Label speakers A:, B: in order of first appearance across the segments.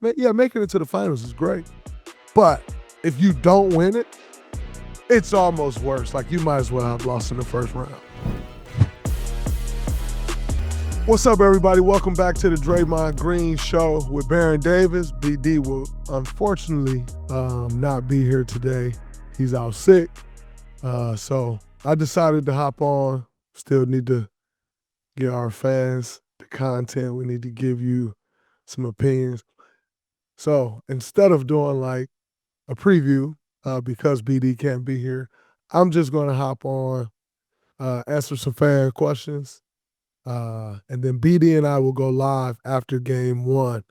A: making it to the finals is great. But if you don't win it, it's almost worse. Like, you might as well have lost in the first round. What's up, everybody? Welcome back to the Draymond Green Show with Baron Davis. BD will unfortunately not be here today. He's out sick. So I decided to hop on. Still need to get our fans the content. We need to give you some opinions. So instead of doing like a preview, because BD can't be here, I'm just going to hop on, answer some fan questions. And then BD and I will go live after game one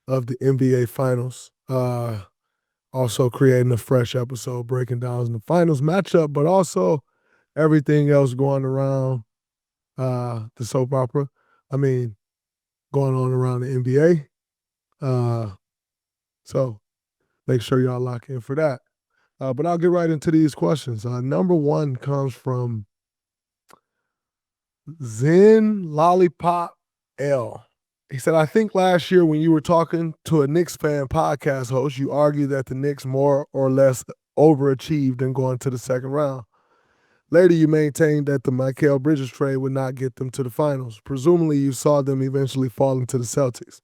A: of the NBA Finals. Also creating a fresh episode, breaking down the finals matchup, but also everything else going around the soap opera. Going on around the NBA. So make sure y'all lock in for that. But I'll get right into these questions. Number one comes from Zen Lollipop L. He said, I think last year when you were talking to a Knicks fan podcast host, you argued that the Knicks more or less overachieved in going to the second round. Later, you maintained that the Mikal Bridges trade would not get them to the finals. Presumably, you saw them eventually falling to the Celtics.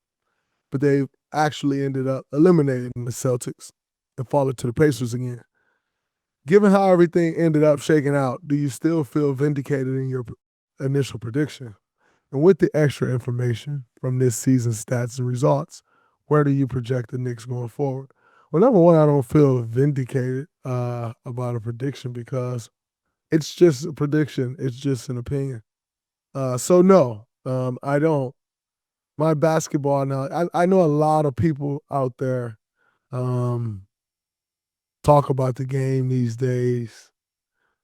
A: But they actually ended up eliminating the Celtics and falling to the Pacers again. Given how everything ended up shaking out, do you still feel vindicated in your initial prediction? And with the extra information from this season's stats and results, where do you project the Knicks going forward? Well, number one, I don't feel vindicated about a prediction because it's just a prediction. It's just an opinion. So no, I don't. My basketball now, I know a lot of people out there talk about the game these days,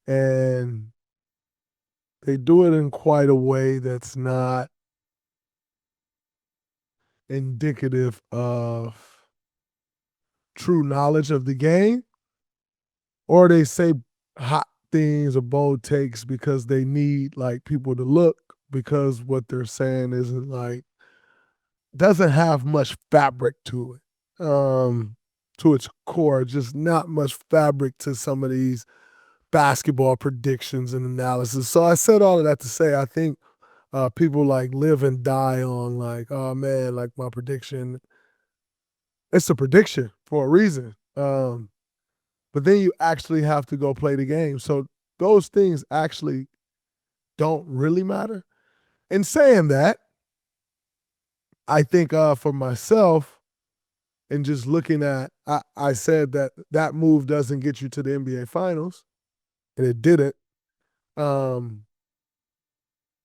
A: and they do it in quite a way that's not indicative of true knowledge of the game, or they say hot things or bold takes because they need like people to look, because what they're saying isn't like, doesn't have much fabric to it. To its core, just not much fabric to some of these basketball predictions and analysis. So I said all of that to say I think people like live and die on like, oh man, like my prediction. It's a prediction for a reason. But then you actually have to go play the game. So those things actually don't really matter. In saying that, I think for myself, and just looking at, I said that that move doesn't get you to the NBA Finals, and it didn't. Even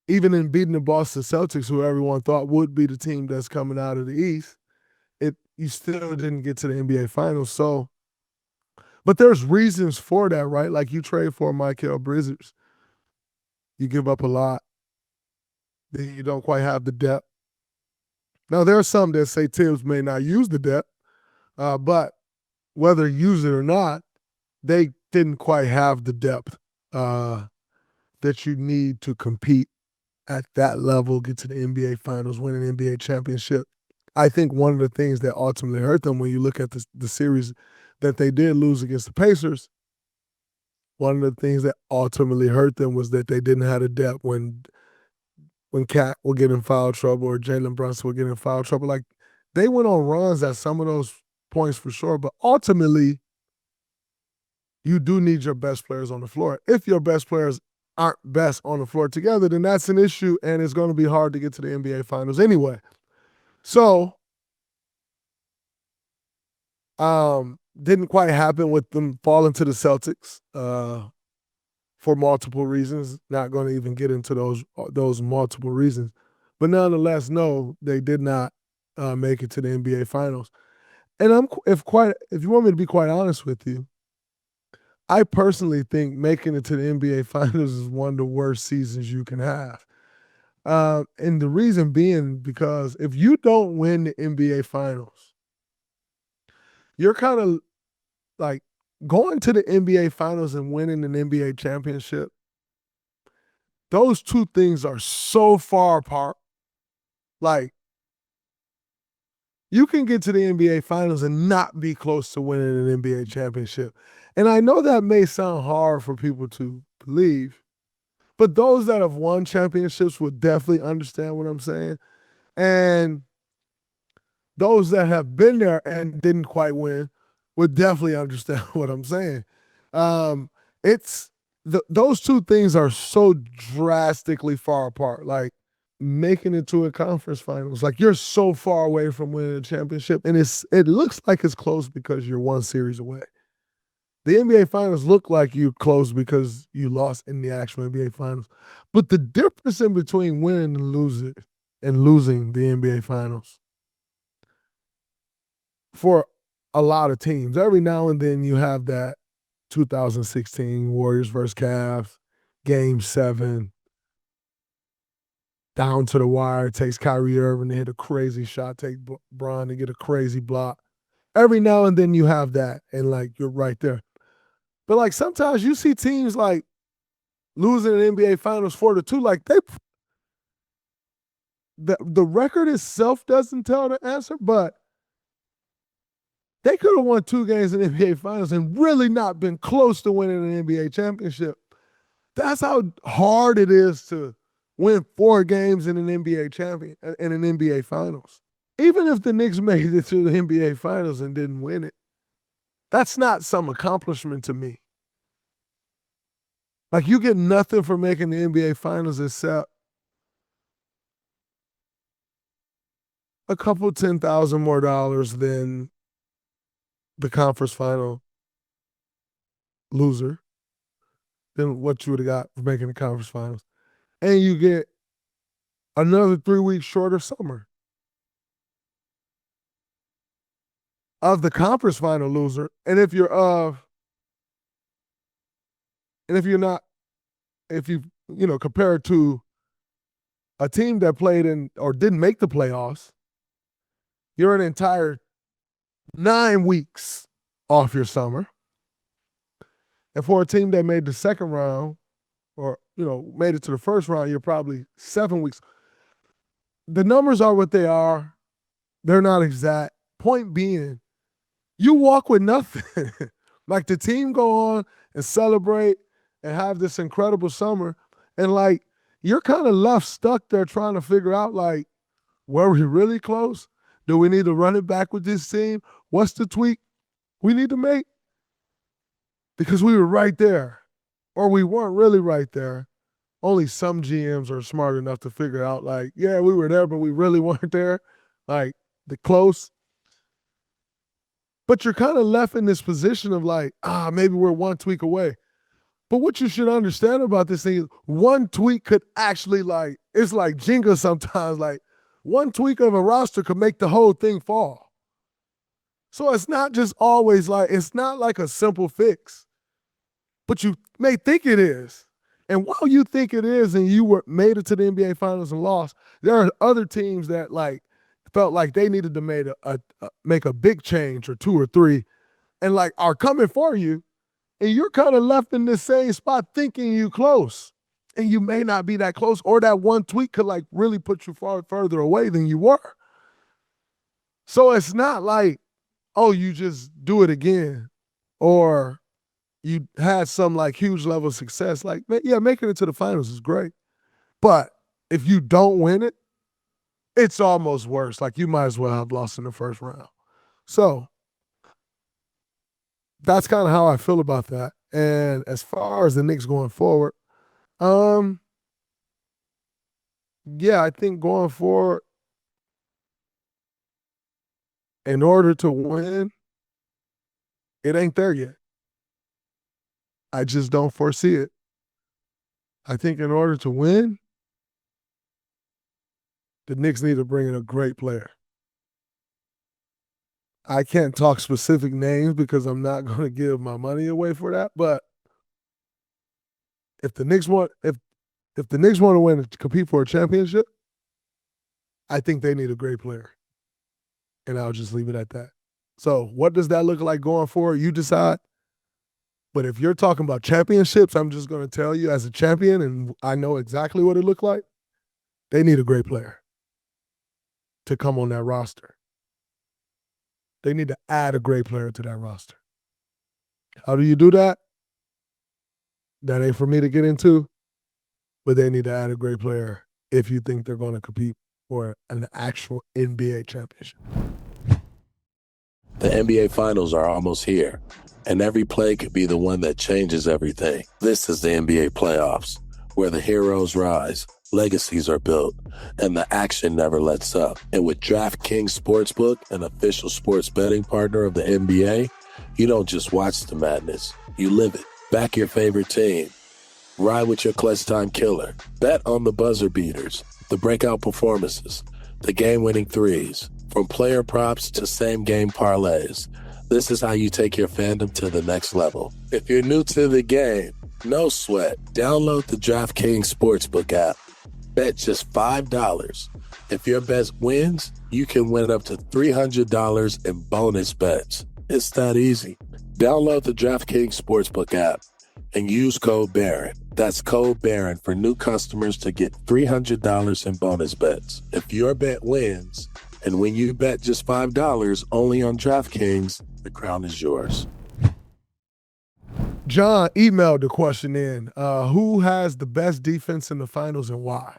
A: in beating the Boston Celtics, who everyone thought would be the team that's coming out of the East, you still didn't get to the NBA Finals. So, but there's reasons for that, right? Like, you trade for Mikal Bridges, you give up a lot, then you don't quite have the depth. Now, there are some that say Tibbs may not use the depth, but whether use it or not, they didn't quite have the depth that you need to compete at that level, get to the NBA Finals, win an NBA championship. I think one of the things that ultimately hurt them, when you look at the series that they did lose against the Pacers, one of the things that ultimately hurt them was that they didn't have the depth when Cat would get in foul trouble or Jalen Brunson would get in foul trouble. Like, they went on runs at some of those points for sure, but ultimately, you do need your best players on the floor. If your best players aren't best on the floor together, then that's an issue, and it's going to be hard to get to the NBA Finals anyway. So, didn't quite happen with them falling to the Celtics for multiple reasons. Not going to even get into those multiple reasons, but nonetheless, no, they did not make it to the NBA Finals. And if you want me to be quite honest with you, I personally think making it to the NBA Finals is one of the worst seasons you can have. And the reason being because if you don't win the NBA Finals, you're kind of like going to the NBA Finals and winning an NBA championship. Those two things are so far apart. Like, You can get to the NBA Finals and not be close to winning an NBA championship. And I know that may sound hard for people to believe, but those that have won championships would definitely understand what I'm saying. And those that have been there and didn't quite win would definitely understand what I'm saying. It's those two things are so drastically far apart. Like making it to a conference finals, like you're so far away from winning a championship, and it looks like it's close because you're one series away. The NBA Finals look like you close because you lost in the actual NBA Finals, but the difference in between winning and losing the NBA Finals for a lot of teams. Every now and then you have that 2016 Warriors versus Cavs, Game 7, down to the wire, takes Kyrie Irving to hit a crazy shot, take Bron to get a crazy block. Every now and then you have that, and like you're right there. But like sometimes you see teams like losing an NBA Finals 4-2, like the record itself doesn't tell the answer, but they could have won 2 games in the NBA Finals and really not been close to winning an NBA championship. That's how hard it is to win 4 games in an NBA Finals. Even if the Knicks made it to the NBA Finals and didn't win it, that's not some accomplishment to me. Like you get nothing for making the NBA Finals except a couple $10,000 more than the conference final loser, than what you would have got for making the conference finals. And you get another 3 weeks shorter summer. Of the conference final loser, and if you're not, if you compare it to a team that played in or didn't make the playoffs, you're an entire 9 weeks off your summer. And for a team that made the second round or, made it to the first round, you're probably 7 weeks. The numbers are what they are. They're not exact. Point being, you walk with nothing. Like the team go on and celebrate and have this incredible summer. And like, you're kind of left stuck there trying to figure out like, were we really close? Do we need to run it back with this team? What's the tweak we need to make? Because we were right there, or we weren't really right there. Only some GMs are smart enough to figure out like, yeah, we were there, but we really weren't there. Like the close. But you're kind of left in this position of like, maybe we're one tweak away. But what you should understand about this thing is one tweak could actually like, it's like Jenga sometimes, like one tweak of a roster could make the whole thing fall. So it's not just always like, it's not like a simple fix, but you may think it is. And while you think it is and you made it to the NBA Finals and lost, there are other teams that like felt like they needed to make a big change or 2 or 3 and like are coming for you. And you're kind of left in the same spot thinking you close. And you may not be that close, or that one tweak could like really put you far further away than you were. So it's not like, oh, you just do it again, or you had some like huge level of success. Like, yeah, making it to the finals is great. But if you don't win it, it's almost worse. Like you might as well have lost in the first round. So that's kind of how I feel about that. And as far as the Knicks going forward, yeah, I think going forward, in order to win, it ain't there yet. I just don't foresee it. I think in order to win, the Knicks need to bring in a great player. I can't talk specific names because I'm not going to give my money away for that. But if the Knicks want to win and compete for a championship, I think they need a great player. And I'll just leave it at that. So what does that look like going forward? You decide. But if you're talking about championships, I'm just going to tell you as a champion, and I know exactly what it looked like, they need a great player to come on that roster. They need to add a great player to that roster. How do you do that? That ain't for me to get into, but they need to add a great player if you think they're going to compete for an actual NBA championship.
B: The NBA Finals are almost here, and every play could be the one that changes everything. This is the NBA playoffs, where the heroes rise, legacies are built, and the action never lets up. And with DraftKings Sportsbook, an official sports betting partner of the NBA, you don't just watch the madness, you live it. Back your favorite team. Ride with your clutch time killer. Bet on the buzzer beaters, the breakout performances, the game-winning threes. From player props to same-game parlays, this is how you take your fandom to the next level. If you're new to the game, no sweat. Download the DraftKings Sportsbook app. Bet just $5. If your bet wins, you can win up to $300 in bonus bets. It's that easy. Download the DraftKings Sportsbook app and use code Barron. That's code Barron for new customers to get $300 in bonus bets. If your bet wins, and when you bet just $5 only on DraftKings, the crown is yours.
A: John emailed the question in, who has the best defense in the finals and why?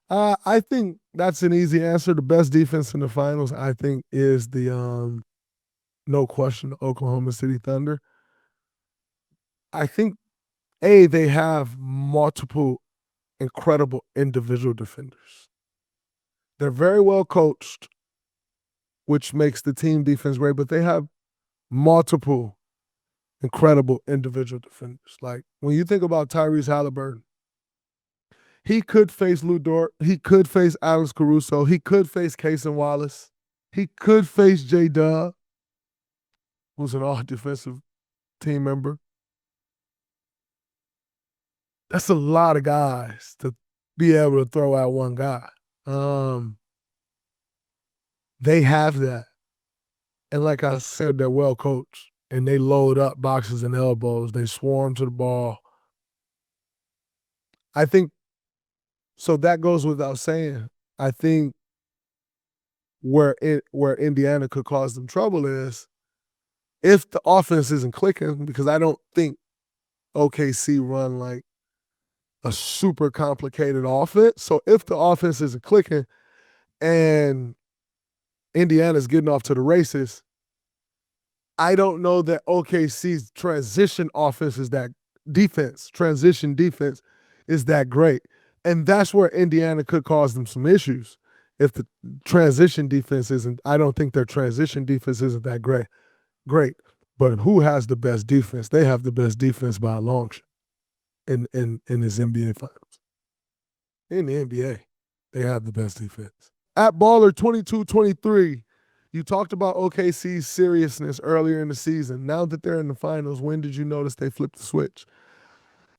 A: I think that's an easy answer. The best defense in the finals, I think, is the, no question, the Oklahoma City Thunder. I think, they have multiple incredible individual defenders. They're very well coached, which makes the team defense great, but they have multiple incredible individual defenders. Like, when you think about Tyrese Halliburton, he could face Lou Dort, he could face Alex Caruso, he could face Cason Wallace, he could face J-Dub, who's an all-defensive team member. That's a lot of guys to be able to throw at one guy. They have that. And like I said, they're well coached. And they load up boxes and elbows. They swarm to the ball. I think, so that goes without saying. I think where Indiana could cause them trouble is if the offense isn't clicking, because I don't think OKC run like a super complicated offense. So if the offense isn't clicking and Indiana's getting off to the races, I don't know that OKC's transition defense is that great. And that's where Indiana could cause them some issues. If the transition defense isn't, I don't think their transition defense isn't that great. But who has the best defense? They have the best defense by a long shot in this NBA Finals. In the NBA, they have the best defense. At Baller2223, you talked about OKC's seriousness earlier in the season. Now that they're in the finals, when did you notice they flipped the switch?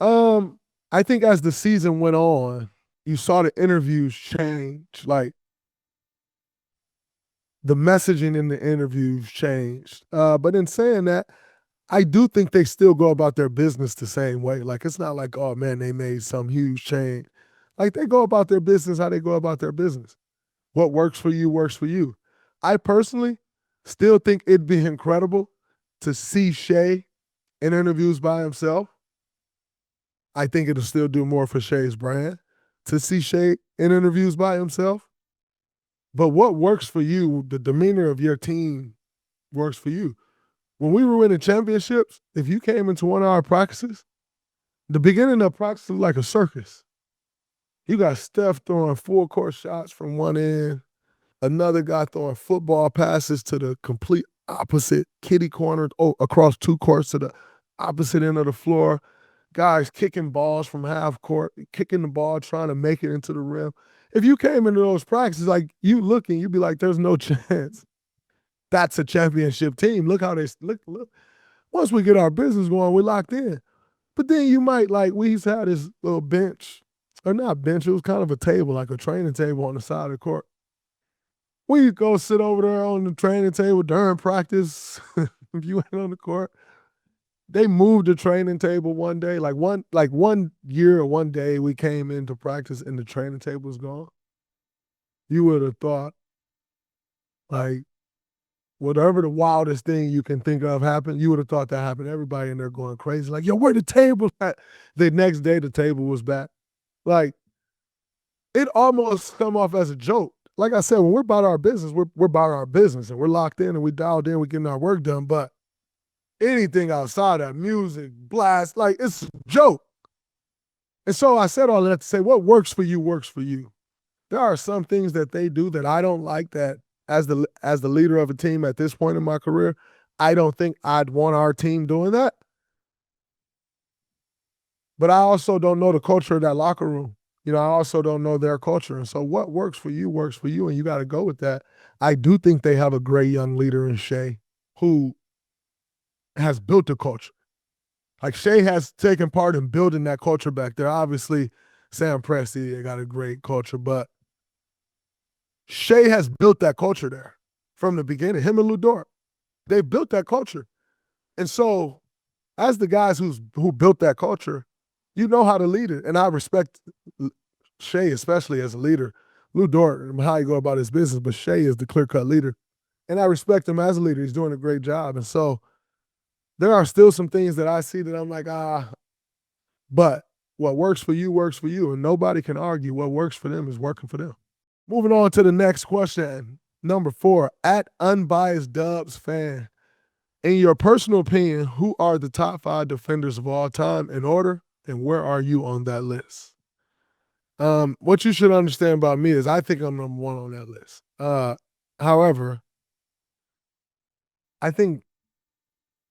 A: I think as the season went on, you saw the interviews change. Like, the messaging in the interviews changed. But in saying that, I do think they still go about their business the same way. Like, it's not like, oh, man, they made some huge change. Like, they go about their business how they go about their business. What works for you works for you. I personally still think it'd be incredible to see Shai in interviews by himself. I think it'll still do more for Shai's brand to see Shai in interviews by himself. But what works for you, the demeanor of your team works for you. When we were winning championships, if you came into one of our practices, the beginning of practice was like a circus. You got Steph throwing full-court shots from one end, another guy throwing football passes to the complete opposite kitty corner, across two courts to the opposite end of the floor, guys kicking balls from half court, kicking the ball, trying to make it into the rim. If you came into those practices, like, you looking, you'd be like, there's no chance. That's a championship team. Look how they look. Once we get our business going, we're locked in. But then you might, like, we used to have this little bench, or not bench, it was kind of a table, like a training table on the side of the court. We go sit over there on the training table during practice. If you went on the court, they moved the training table one day. Like one year or one day we came into practice and the training table was gone. You would have thought, like, whatever the wildest thing you can think of happened, you would have thought that happened. Everybody in there going crazy, like, yo, where the table at? The next day, the table was back. Like, it almost come off as a joke. Like I said, when we're about our business, we're about our business, and we're locked in and we dialed in, we're getting our work done. But anything outside of music, blast, like, it's a joke. And so I said all that to say, what works for you works for you. There are some things that they do that I don't like, that as the leader of a team at this point in my career, I don't think I'd want our team doing that. But I also don't know the culture of that locker room. I also don't know their culture. And so what works for you, and you got to go with that. I do think they have a great young leader in Shai who has built the culture. Like, Shai has taken part in building that culture back there. Obviously, Sam Presti got a great culture, but Shai has built that culture there from the beginning. Him and Lou Dort, they built that culture. And so, as the guys who built that culture, you know how to lead it. And I respect Shai, especially as a leader. Lou Dort, how he go about his business, but Shai is the clear-cut leader. And I respect him as a leader. He's doing a great job. And so there are still some things that I see that I'm like, but what works for you works for you. And nobody can argue what works for them is working for them. Moving on to the next question. Number 4, at Unbiased Dubs Fan. In your personal opinion, who are the top 5 defenders of all time in order, and where are you on that list? What you should understand about me is I think I'm number 1 on that list. However, I think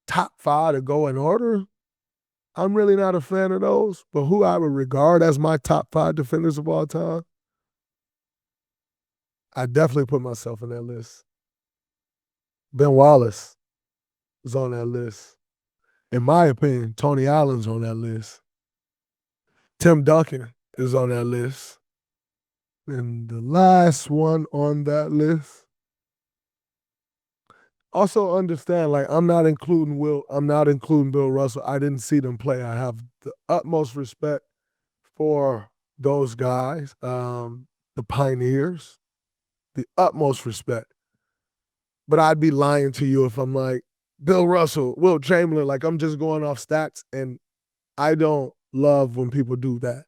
A: top 5 to go in order, I'm really not a fan of those. But who I would regard as my top 5 defenders of all time, I definitely put myself in that list. Ben Wallace is on that list. In my opinion, Tony Allen's on that list. Tim Duncan is on that list. And the last one on that list, also understand, like, I'm not including Bill Russell. I didn't see them play. I have the utmost respect for those guys, the pioneers, the utmost respect. But I'd be lying to you if I'm like, Bill Russell, Wilt Chamberlain, like, I'm just going off stats, and I don't love when people do that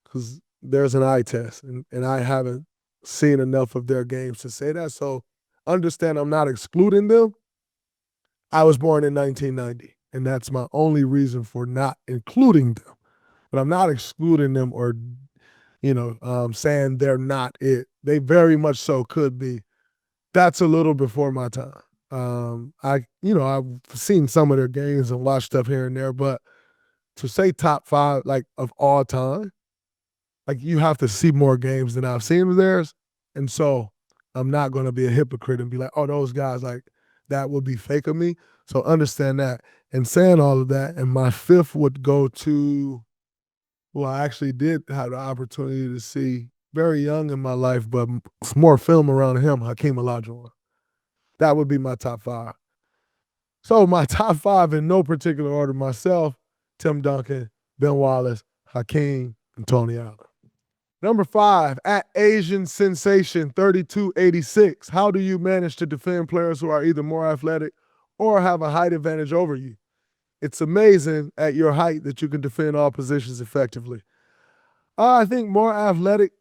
A: because there's an eye test, and I haven't seen enough of their games to say that. So understand, I'm not excluding them. I was born in 1990, and that's my only reason for not including them. But I'm not excluding them or, saying they're not it. They very much so could be. That's a little before my time. I've seen some of their games and watched stuff here and there, but to say top 5, like, of all time, like, you have to see more games than I've seen of theirs. And so I'm not going to be a hypocrite and be like, oh, those guys, like, that would be fake of me. So understand that. And saying all of that, and my 5th would go to, well, I actually did have the opportunity to see very young in my life, but more film around him, Hakeem Olajuwon. That would be my top 5. So my top 5 in no particular order: myself, Tim Duncan, Ben Wallace, Hakeem, and Tony Allen. Number 5, at Asian Sensation 3286. How do you manage to defend players who are either more athletic or have a height advantage over you? It's amazing at your height that you can defend all positions effectively. I think more athletic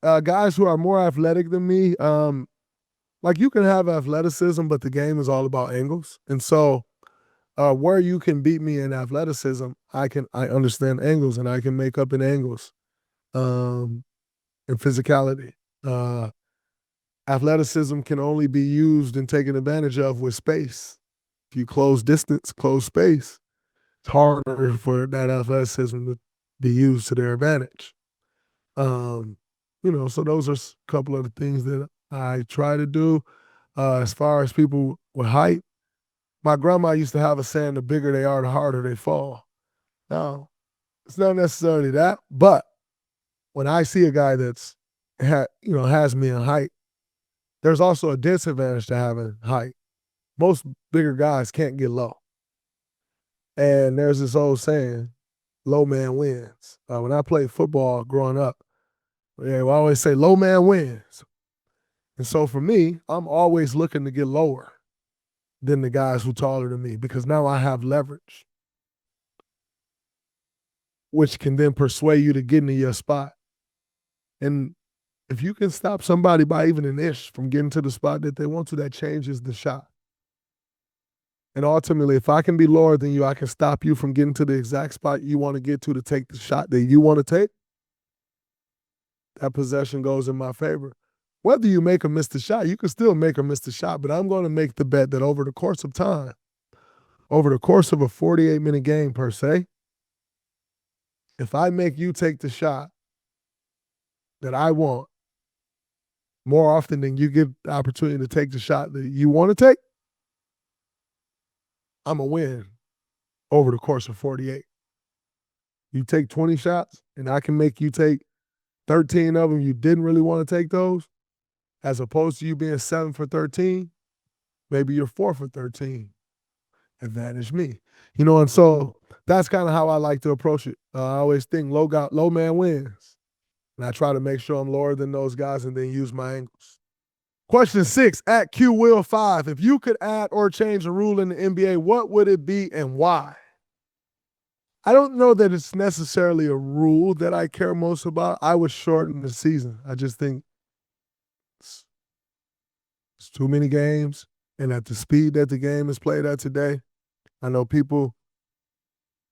A: guys who are more athletic than me, like, you can have athleticism, but the game is all about angles. And so where you can beat me in athleticism, I understand angles, and I can make up in angles. And physicality. Athleticism can only be used and taken advantage of with space. If you close distance, close space, it's harder for that athleticism to be used to their advantage. So those are a couple of the things that I try to do. As far as people with height, my grandma used to have a saying, the bigger they are, the harder they fall. Now, it's not necessarily that, but when I see a guy that's has me in height, there's also a disadvantage to having height. Most bigger guys can't get low. And there's this old saying, low man wins. When I played football growing up, we always say low man wins. And so for me, I'm always looking to get lower than the guys who are taller than me because now I have leverage, which can then persuade you to get into your spot. And if you can stop somebody by even an inch from getting to the spot that they want to, that changes the shot. And ultimately, if I can be lower than you, I can stop you from getting to the exact spot you want to get to take the shot that you want to take. That possession goes in my favor. Whether you make or miss the shot, you can still make or miss the shot, but I'm going to make the bet that over the course of time, over the course of a 48-minute game per se, if I make you take the shot that I want more often than you get the opportunity to take the shot that you want to take, I'm going to win over the course of 48. You take 20 shots, and I can make you take 13 of them you didn't really want to take those, as opposed to you being 7 for 13, maybe you're 4 for 13. Advantage me. And so that's kind of how I like to approach it. I always think low man wins. And I try to make sure I'm lower than those guys and then use my angles. Question 6, at QWill5. If you could add or change a rule in the NBA, what would it be and why? I don't know that it's necessarily a rule that I care most about. I would shorten the season. I just think it's too many games. And at the speed that the game is played at today, I know people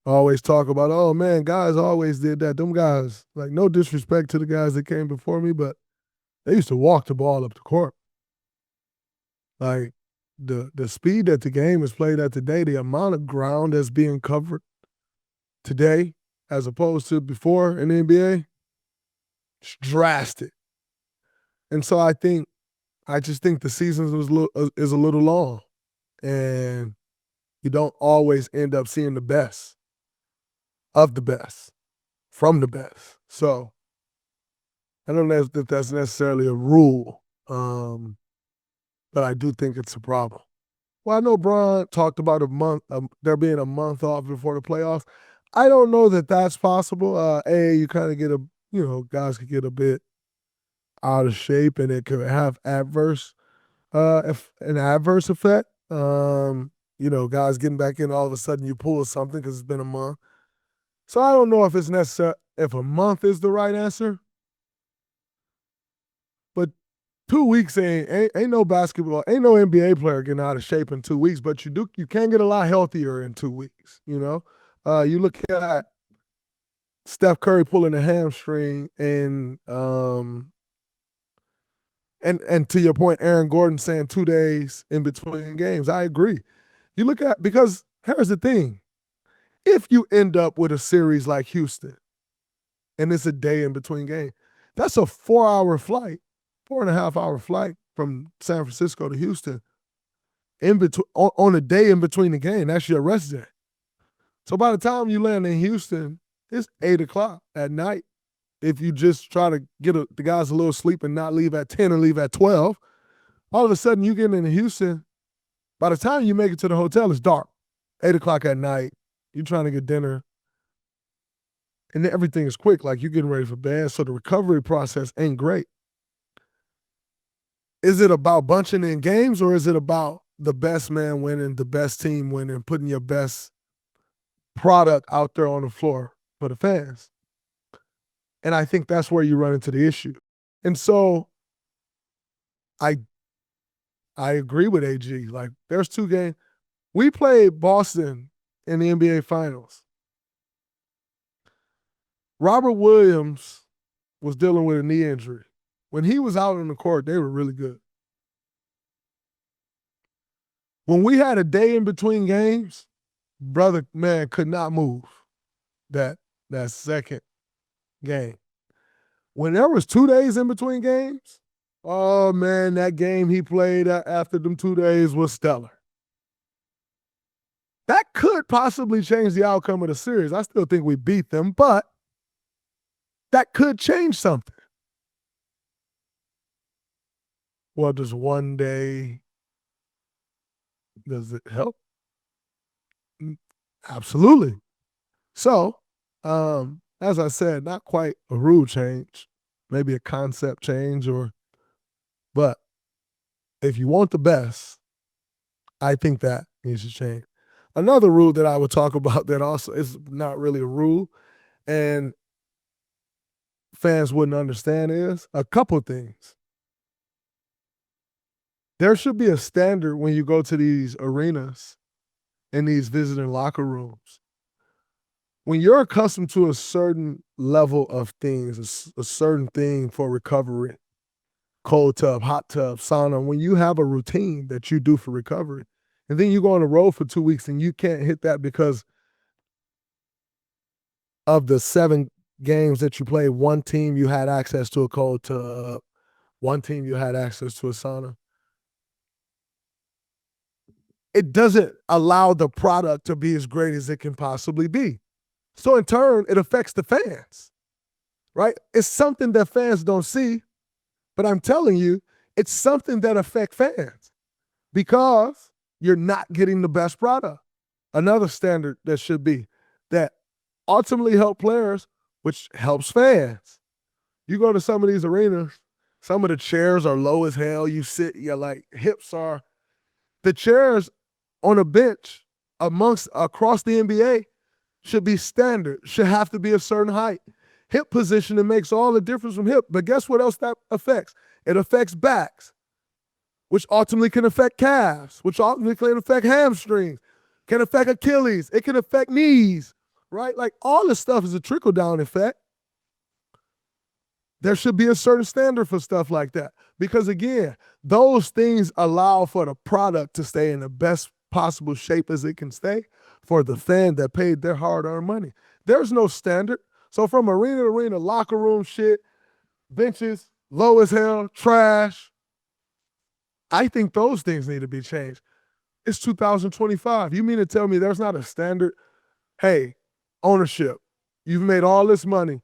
A: always talk about, oh, man, guys always did that. Them guys, like, no disrespect to the guys that came before me, but they used to walk the ball up the court. Like, the speed that the game is played at today, the amount of ground that's being covered today as opposed to before in the NBA, it's drastic. And so I just think the season is a little long, and you don't always end up seeing the best of the best from the best. So I don't know if that's necessarily a rule, but I do think it's a problem. Well, I know Bron talked about there being a month off before the playoffs. I don't know that that's possible. You kind of get guys could get a bit out of shape, and it could have an adverse effect. Guys getting back in, all of a sudden you pull something because it's been a month. So I don't know if it's necessary, if a month is the right answer. But 2 weeks ain't no basketball, ain't no NBA player getting out of shape in 2 weeks, but you can get a lot healthier in 2 weeks, You look at Steph Curry pulling a hamstring and to your point, Aaron Gordon saying 2 days in between games. I agree. You look at, because here's the thing. If you end up with a series like Houston and it's a day in between games, that's a 4-hour flight, 4.5-hour flight from San Francisco to Houston on a day in between the game. That's your rest day. So by the time you land in Houston, it's 8 o'clock at night. If you just try to get the guys a little sleep and not leave at 10 and leave at 12, all of a sudden you get into Houston. By the time you make it to the hotel, it's dark. 8 o'clock at night. You're trying to get dinner. And then everything is quick, like you're getting ready for bed. So the recovery process ain't great. Is it about bunching in games, or is it about the best man winning, the best team winning, putting your best product out there on the floor for the fans? And I think that's where you run into the issue. And so I agree with AG. Like, there's 2 games. We played Boston in the NBA Finals. Robert Williams was dealing with a knee injury. When he was out on the court, they were really good. When we had a day in between games, brother, man, could not move that second game. When there was 2 days in between games, oh, man, that game he played after them 2 days was stellar. That could possibly change the outcome of the series. I still think we beat them, but that could change something. Well, does one day, does it help? Absolutely. So, as I said, not quite a rule change, maybe a concept change, but If you want the best, I think that needs to change. Another rule that I would talk about that also is not really a rule, and fans wouldn't understand is a couple things. There should be a standard when you go to these arenas and these visiting locker rooms. When you're accustomed to a certain level of things, a certain thing for recovery, cold tub, hot tub, sauna, when you have a routine that you do for recovery, and then you go on the road for 2 weeks and you can't hit that because of the 7 games that you played, one team you had access to a cold tub, one team you had access to a sauna. It doesn't allow the product to be as great as it can possibly be. So in turn, it affects the fans, right? It's something that fans don't see, but I'm telling you, it's something that affects fans because you're not getting the best product. Another standard that should be that ultimately help players, which helps fans. You go to some of these arenas, some of the chairs are low as hell. You sit, your like hips are. The chairs on a bench across the NBA should be standard, should have to be a certain height. Hip positioning makes all the difference from hip. But guess what else that affects? It affects backs, which ultimately can affect calves, which ultimately can affect hamstrings, can affect Achilles. It can affect knees, right? Like all this stuff is a trickle-down effect. There should be a certain standard for stuff like that. Because again, those things allow for the product to stay in the best possible shape as it can stay for the fan that paid their hard-earned money. There's no standard. So from arena to arena, locker room shit, benches, low as hell, trash, I think those things need to be changed. It's 2025. You mean to tell me there's not a standard? Hey, ownership, you've made all this money.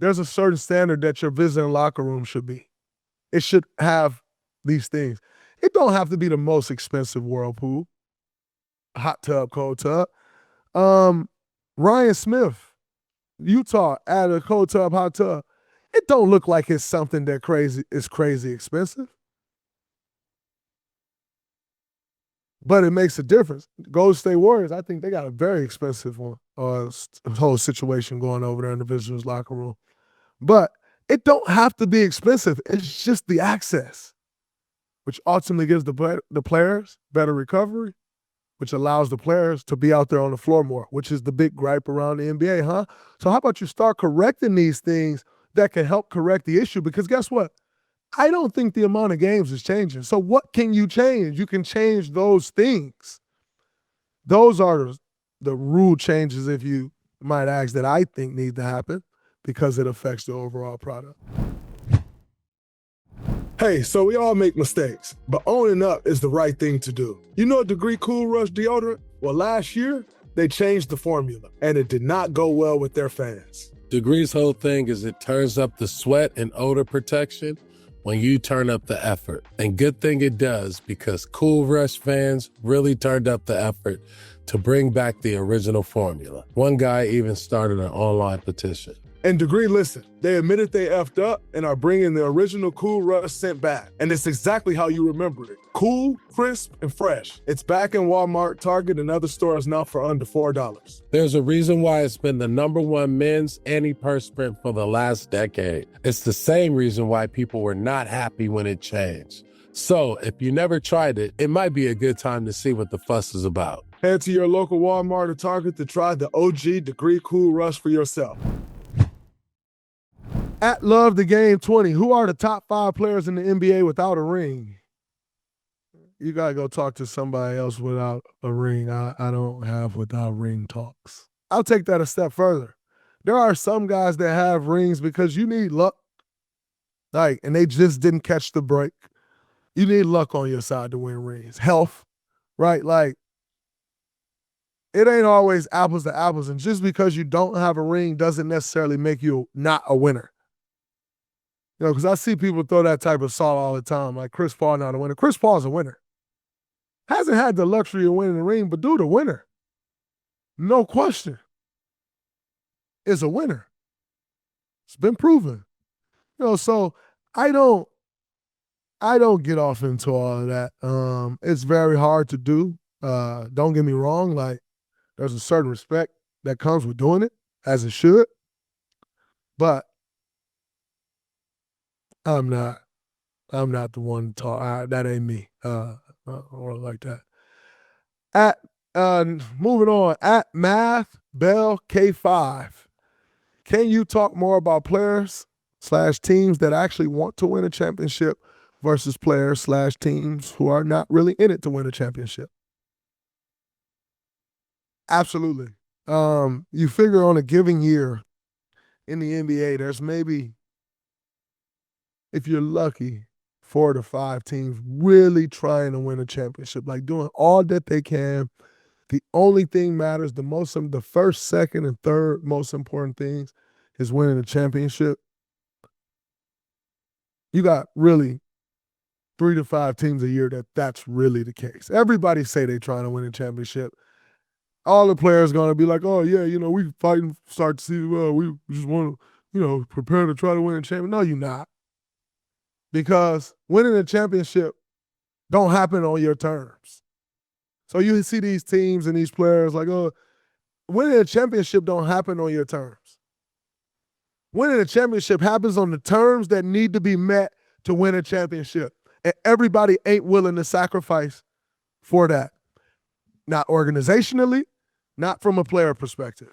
A: There's a certain standard that your visiting locker room should be. It should have these things. It don't have to be the most expensive whirlpool, hot tub, cold tub. Ryan Smith, Utah, added a cold tub, hot tub. It don't look like it's something that is crazy expensive. But it makes a difference. Golden State Warriors, I think they got a very expensive one, whole situation going over there in the visitors' locker room. But it don't have to be expensive. It's just the access, which ultimately gives the players better recovery, which allows the players to be out there on the floor more, which is the big gripe around the NBA, huh? So how about you start correcting these things that can help correct the issue? Because guess what? I don't think the amount of games is changing. So what can you change? You can change those things. Those are the rule changes, if you might ask, that I think need to happen because it affects the overall product. Hey, so we all make mistakes, but owning up is the right thing to do. You know Degree Cool Rush deodorant? Well, last year, they changed the formula, and it did not go well with their fans.
B: Degree's whole thing is it turns up the sweat and odor protection when you turn up the effort. And good thing it does, because Cool Rush fans really turned up the effort to bring back the original formula. One guy even started an online petition.
A: And Degree, listen, they admitted they effed up and are bringing the original Cool Rush scent back. And it's exactly how you remember it. Cool, crisp, and fresh. It's back in Walmart, Target, and other stores now for under $4.
B: There's a reason why it's been the #1 men's antiperspirant for the last decade. It's the same reason why people were not happy when it changed. So if you never tried it, it might be a good time to see what the fuss is about.
A: Head to your local Walmart or Target to try the OG Degree Cool Rush for yourself. At Love the Game 20, who are the top 5 players in the NBA without a ring? You got to go talk to somebody else without a ring. I don't have without ring talks. I'll take that a step further. There are some guys that have rings because you need luck, and they just didn't catch the break. You need luck on your side to win rings. Health, right? It ain't always apples to apples, and just because you don't have a ring doesn't necessarily make you not a winner. Because I see people throw that type of salt all the time, like Chris Paul not a winner. Chris Paul's a winner. Hasn't had the luxury of winning the ring, but dude, a winner. No question. Is a winner. It's been proven. So I don't I don't get off into all of that. It's very hard to do. Don't get me wrong. Like, there's a certain respect that comes with doing it, as it should. But I'm not. I'm not the one to talk. That ain't me. I don't like that. At moving on. At Math Bell K5. Can you talk more about players / teams that actually want to win a championship versus players / teams who are not really in it to win a championship? Absolutely. You figure on a given year in the NBA, there's maybe, if you're lucky, 4 to 5 teams really trying to win a championship, like doing all that they can. The only thing matters, the first, second, and third most important things is winning a championship. You got really 3 to 5 teams a year that's really the case. Everybody say they're trying to win a championship. All the players going to be like, oh, yeah, we fighting start to see, we just want to, prepare to try to win a championship. No, you're not. Because winning a championship don't happen on your terms. So you see these teams and these players like, oh, winning a championship don't happen on your terms. Winning a championship happens on the terms that need to be met to win a championship. And everybody ain't willing to sacrifice for that. Not organizationally, not from a player perspective.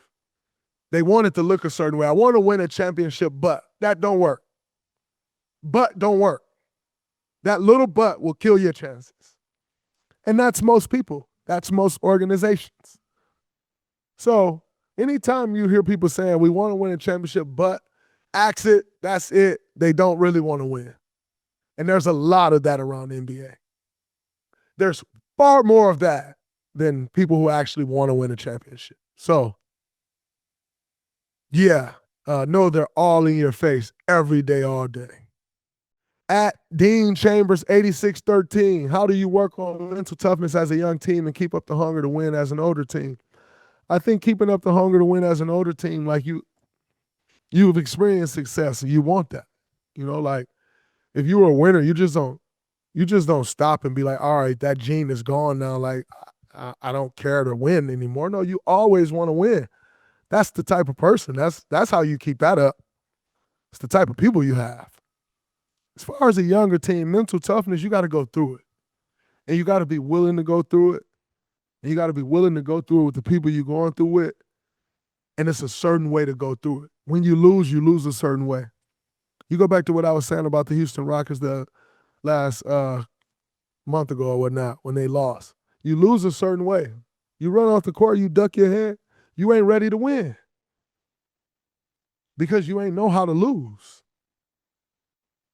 A: They want it to look a certain way. I want to win a championship, but that don't work. But don't work. That little but will kill your chances. And that's most people. That's most organizations. So anytime you hear people saying we want to win a championship, but axe it, that's it, they don't really want to win. And there's a lot of that around the NBA. There's far more of that than people who actually want to win a championship. So, yeah, no, they're all in your face every day, all day. At Dean Chambers 8613, how do you work on mental toughness as a young team and keep up the hunger to win as an older team? I think keeping up the hunger to win as an older team, like you've experienced success and you want that. Like if you were a winner, you just don't stop and be like, all right, that gene is gone now. Like I don't care to win anymore. No, you always want to win. That's the type of person. That's how you keep that up. It's the type of people you have. As far as a younger team, mental toughness, you got to go through it. And you got to be willing to go through it. And you got to be willing to go through it with the people you're going through with. And it's a certain way to go through it. When you lose a certain way. You go back to what I was saying about the Houston Rockets the last month ago or whatnot, when they lost. You lose a certain way. You run off the court, you duck your head, you ain't ready to win. Because you ain't know how to lose.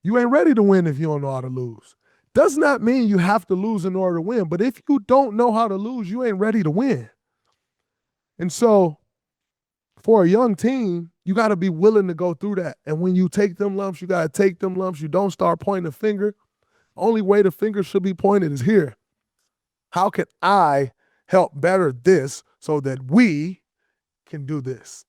A: You ain't ready to win if you don't know how to lose. Does not mean you have to lose in order to win, but if you don't know how to lose, you ain't ready to win. And so, for a young team, you got to be willing to go through that. And when you take them lumps, you got to take them lumps. You don't start pointing the finger. Only way the finger should be pointed is here. How can I help better this so that we can do this?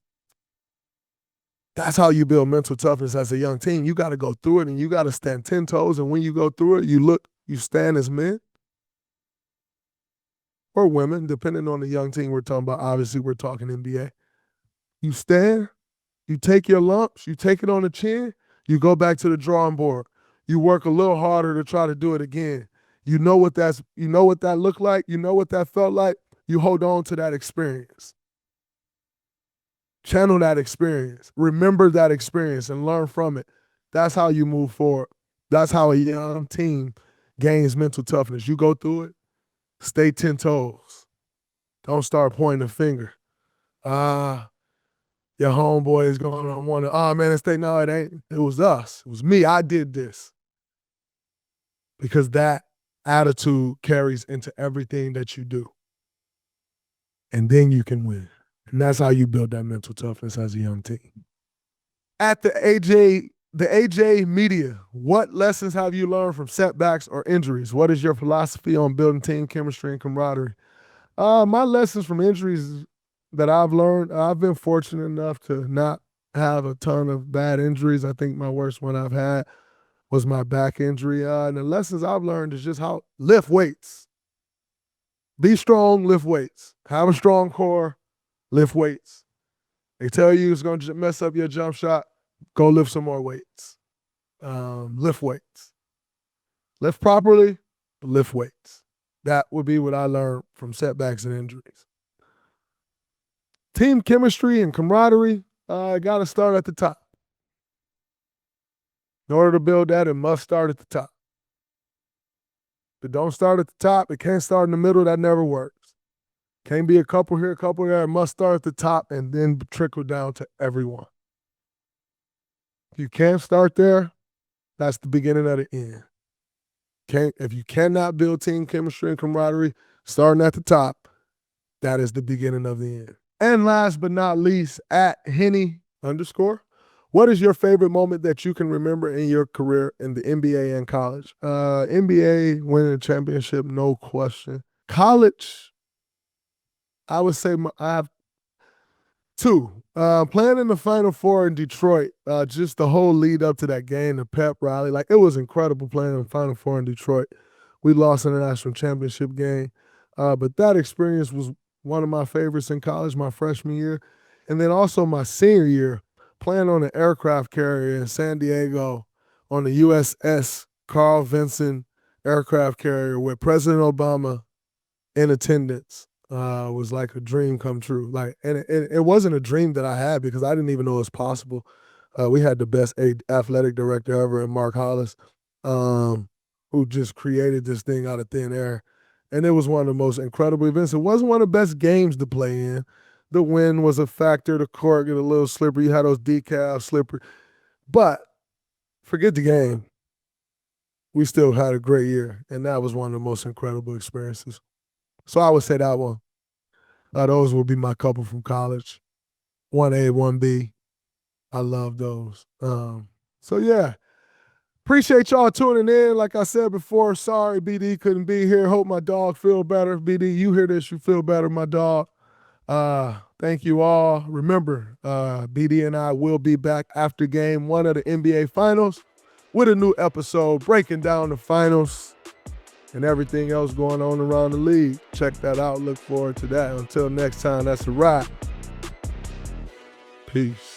A: That's how you build mental toughness as a young team. You got to go through it and you got to stand 10 toes. And when you go through it, you stand as men or women, depending on the young team we're talking about. Obviously, we're talking NBA. You stand, you take your lumps, you take it on the chin, you go back to the drawing board. You work a little harder to try to do it again. You know what that looked like, you know what that felt like. You hold on to that experience. Channel that experience. Remember that experience and learn from it. That's how you move forward. That's how a young team gains mental toughness. You go through it, stay 10 toes. Don't start pointing the finger. Your homeboy is going to want to, man, no, it ain't. It was us. It was me. I did this. Because that attitude carries into everything that you do. And then you can win. And that's how you build that mental toughness as a young team. At the AJ Media, what lessons have you learned from setbacks or injuries? What is your philosophy on building team chemistry and camaraderie? My lessons from injuries that I've learned, I've been fortunate enough to not have a ton of bad injuries. I think my worst one I've had was my back injury. And the lessons I've learned is just how lift weights. Be strong, lift weights. Have a strong core, lift weights. They tell you it's going to mess up your jump shot, go lift some more weights. Lift weights. Lift properly, but lift weights. That would be what I learned from setbacks and injuries. Team chemistry and camaraderie, got to start at the top. In order to build that, it must start at the top. If it don't start at the top, it can't start in the middle, that never works. Can't be a couple here, a couple there. It must start at the top and then trickle down to everyone. If you can't start there, that's the beginning of the end. If you cannot build team chemistry and camaraderie starting at the top, that is the beginning of the end. And last but not least, at Henny_, what is your favorite moment that you can remember in your career in the NBA and college? NBA, winning a championship, no question. College, I would say I have two. Playing in the Final Four in Detroit, just the whole lead up to that game, the pep rally, like it was incredible playing in the Final Four in Detroit. We lost in the national championship game, but that experience was one of my favorites in college my freshman year. And then also my senior year, playing on an aircraft carrier in San Diego on the USS Carl Vinson aircraft carrier with President Obama in attendance. Was like a dream come true. And it wasn't a dream that I had because I didn't even know it was possible. We had the best athletic director ever in Mark Hollis, who just created this thing out of thin air. And it was one of the most incredible events. It wasn't one of the best games to play in. The wind was a factor. The court get a little slippery. You had those decals slippery. But forget the game. We still had a great year, and that was one of the most incredible experiences. So I would say that one. Those would be my couple from college. 1A, 1B. I love those. So, yeah. Appreciate y'all tuning in. Like I said before, sorry BD couldn't be here. Hope my dog feel better. BD, you hear this, you feel better, my dog. Thank you all. Remember, BD and I will be back after game 1 of the NBA Finals with a new episode breaking down the finals and everything else going on around the league. Check that out. Look forward to that. Until next time, that's a wrap. Peace.